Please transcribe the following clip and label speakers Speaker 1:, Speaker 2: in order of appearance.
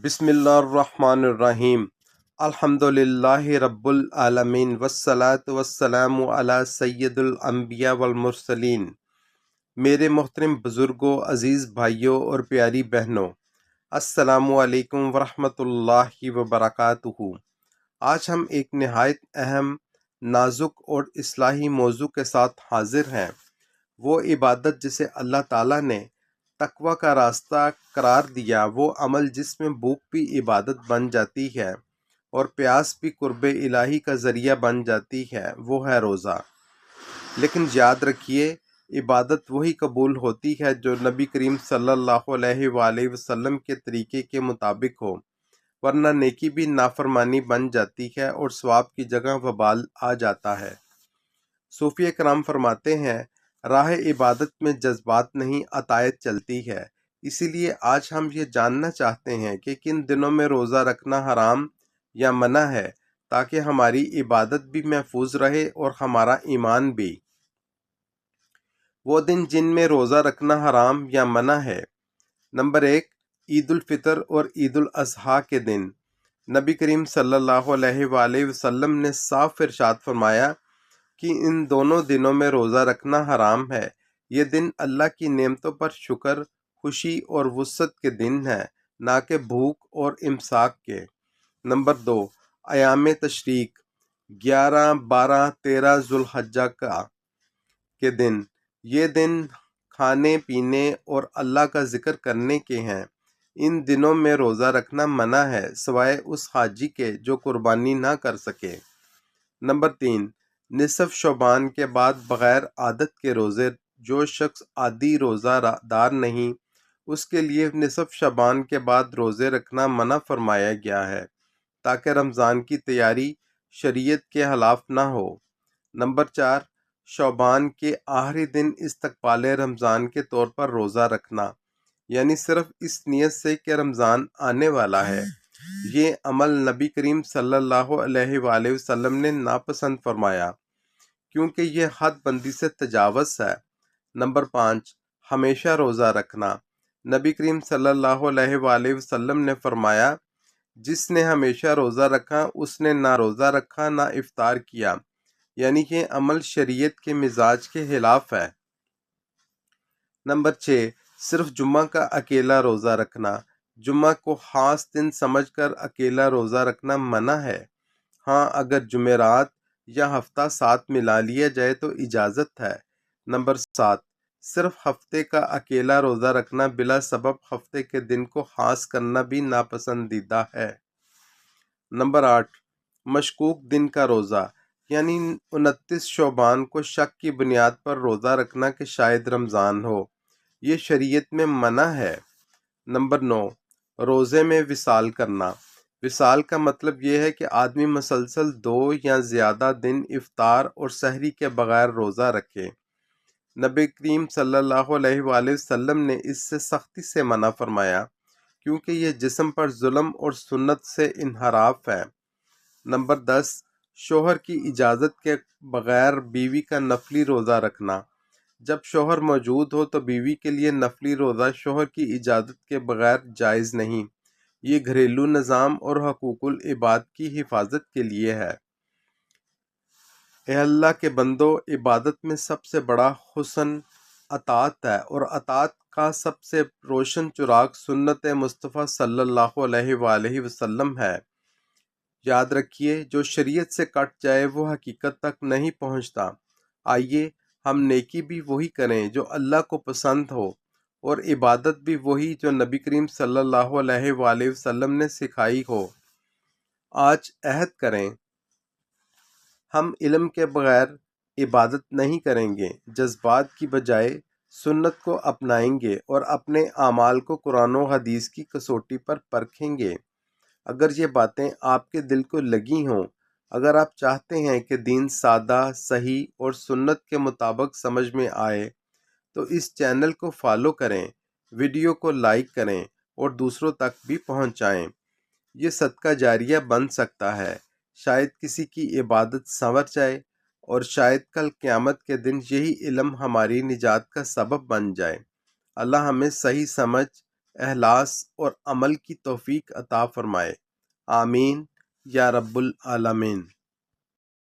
Speaker 1: بسم اللہ الرحمن الرحیم۔ الحمدللہ رب العالمین والصلاة والسلام علی سید الانبیاء والمرسلین۔ میرے محترم بزرگوں، عزیز بھائیوں اور پیاری بہنوں، السلام علیکم ورحمۃ اللہ وبرکاتہ۔ آج ہم ایک نہایت اہم، نازک اور اصلاحی موضوع کے ساتھ حاضر ہیں۔ وہ عبادت جسے اللہ تعالیٰ نے تقوی کا راستہ قرار دیا، وہ عمل جس میں بھوک بھی عبادت بن جاتی ہے اور پیاس بھی قرب الہی کا ذریعہ بن جاتی ہے، وہ ہے روزہ۔ لیکن یاد رکھیے، عبادت وہی قبول ہوتی ہے جو نبی کریم صلی اللہ علیہ وآلہ وسلم کے طریقے کے مطابق ہو، ورنہ نیکی بھی نافرمانی بن جاتی ہے اور ثواب کی جگہ وبال آ جاتا ہے۔ صوفیہ کرام فرماتے ہیں، راہ عبادت میں جذبات نہیں، عطایت چلتی ہے۔ اسی لیے آج ہم یہ جاننا چاہتے ہیں کہ کن دنوں میں روزہ رکھنا حرام یا منع ہے، تاکہ ہماری عبادت بھی محفوظ رہے اور ہمارا ایمان بھی۔ وہ دن جن میں روزہ رکھنا حرام یا منع ہے: نمبر 1، عید الفطر اور عید الاضحیٰ کے دن۔ نبی کریم صلی اللہ علیہ وآلہ وسلم نے صاف ارشاد فرمایا کہ ان دونوں دنوں میں روزہ رکھنا حرام ہے۔ یہ دن اللہ کی نعمتوں پر شکر، خوشی اور وسعت کے دن ہیں، نہ کہ بھوک اور امساک کے۔ نمبر 2، ایام تشریق 11، 12، 13 ذوالحجہ کے دن۔ یہ دن کھانے پینے اور اللہ کا ذکر کرنے کے ہیں۔ ان دنوں میں روزہ رکھنا منع ہے، سوائے اس حاجی کے جو قربانی نہ کر سکے۔ نمبر 3، نصف شعبان کے بعد بغیر عادت کے روزے۔ جو شخص عادی روزہ دار نہیں، اس کے لیے نصف شعبان کے بعد روزے رکھنا منع فرمایا گیا ہے، تاکہ رمضان کی تیاری شریعت کے خلاف نہ ہو۔ نمبر 4، شعبان کے آخری دن استقبال رمضان کے طور پر روزہ رکھنا، یعنی صرف اس نیت سے کہ رمضان آنے والا ہے۔ یہ عمل نبی کریم صلی اللہ علیہ وآلہ وسلم نے ناپسند فرمایا، کیونکہ یہ حد بندی سے تجاوز ہے۔ نمبر 5، ہمیشہ روزہ رکھنا۔ نبی کریم صلی اللہ علیہ وآلہ وسلم نے فرمایا، جس نے ہمیشہ روزہ رکھا اس نے نہ روزہ رکھا نہ افطار کیا، یعنی یہ عمل شریعت کے مزاج کے خلاف ہے۔ نمبر 6، صرف جمعہ کا اکیلا روزہ رکھنا۔ جمعہ کو خاص دن سمجھ کر اکیلا روزہ رکھنا منع ہے۔ ہاں، اگر جمعرات یا ہفتہ ساتھ ملا لیا جائے تو اجازت ہے۔ نمبر 7، صرف ہفتے کا اکیلا روزہ رکھنا بلا سبب ہفتے کے دن کو خاص کرنا بھی ناپسندیدہ ہے۔ نمبر 8، مشکوک دن کا روزہ، یعنی 29 شعبان کو شک کی بنیاد پر روزہ رکھنا کہ شاید رمضان ہو، یہ شریعت میں منع ہے۔ نمبر 9، روزے میں وصال کرنا۔ وصال کا مطلب یہ ہے کہ آدمی مسلسل 2 یا زیادہ دن افطار اور سحری کے بغیر روزہ رکھے۔ نبی کریم صلی اللہ علیہ وآلہ وسلم نے اس سے سختی سے منع فرمایا، کیونکہ یہ جسم پر ظلم اور سنت سے انحراف ہے۔ نمبر 10، شوہر کی اجازت کے بغیر بیوی کا نفلی روزہ رکھنا۔ جب شوہر موجود ہو تو بیوی کے لیے نفلی روزہ شوہر کی اجازت کے بغیر جائز نہیں۔ یہ گھریلو نظام اور حقوق العباد کی حفاظت کے لیے ہے۔ اے اللہ کے بندو، عبادت میں سب سے بڑا حسن اطاعت ہے، اور اطاعت کا سب سے روشن چراغ سنت مصطفیٰ صلی اللہ علیہ وآلہ وسلم ہے۔ یاد رکھیے، جو شریعت سے کٹ جائے وہ حقیقت تک نہیں پہنچتا۔ آئیے ہم نیکی بھی وہی کریں جو اللہ کو پسند ہو، اور عبادت بھی وہی جو نبی کریم صلی اللہ علیہ وآلہ وسلم نے سکھائی ہو۔ آج عہد کریں، ہم علم کے بغیر عبادت نہیں کریں گے، جذبات کی بجائے سنت کو اپنائیں گے اور اپنے اعمال کو قرآن و حدیث کی کسوٹی پر پرکھیں گے۔ اگر یہ باتیں آپ کے دل کو لگی ہوں، اگر آپ چاہتے ہیں کہ دین سادہ، صحیح اور سنت کے مطابق سمجھ میں آئے، تو اس چینل کو فالو کریں، ویڈیو کو لائک کریں اور دوسروں تک بھی پہنچائیں۔ یہ صدقہ جاریہ بن سکتا ہے۔ شاید کسی کی عبادت سنور جائے، اور شاید کل قیامت کے دن یہی علم ہماری نجات کا سبب بن جائے۔ اللہ ہمیں صحیح سمجھ، اخلاص اور عمل کی توفیق عطا فرمائے، آمین یا رب العالمین۔